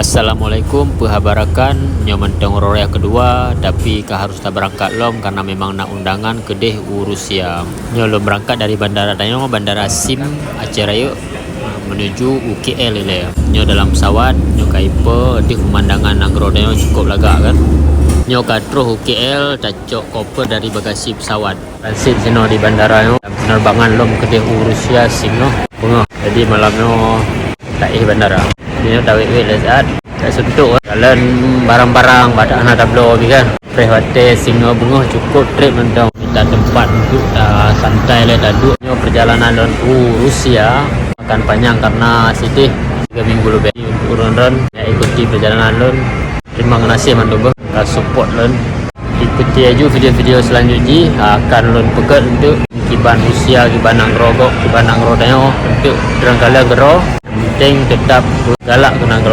Assalamualaikum pehabarakan nyoman tengoro yang kedua tapi harus tak berangkat lom karena memang nak undangan kedeh Rusia. Nyo lom berangkat dari bandara Danyo, bandara Sim Aceh Raya menuju UKL ile. Nyo dalam pesawat nyo kaipe di pemandangan Nanggro Danyo cukup lagak kan. Nyo katruh UKL cacok koper dari bagasi pesawat. Transit sino di bandara nyo penerbangan lom kedeh Rusia Sim no. Jadi malam nyo tak bandara. Dia dah wait saat tak sentuh jalan barang-barang pada anak tablo kan prehwate singo bunga cukup trip mentong kita tempat duduk dah santai le dah duduk perjalanan dan Rusia akan panjang karena sitih 3 minggu lebih untuk run ya ikuti perjalanan lon. Terima kasih mandung support lon, ikuti aja video-video selanjutnya akan lon pekat untuk kiban Rusia, kiban Nanggro Danyo untuk terangkala gero penting tetap galak ke Nanggro.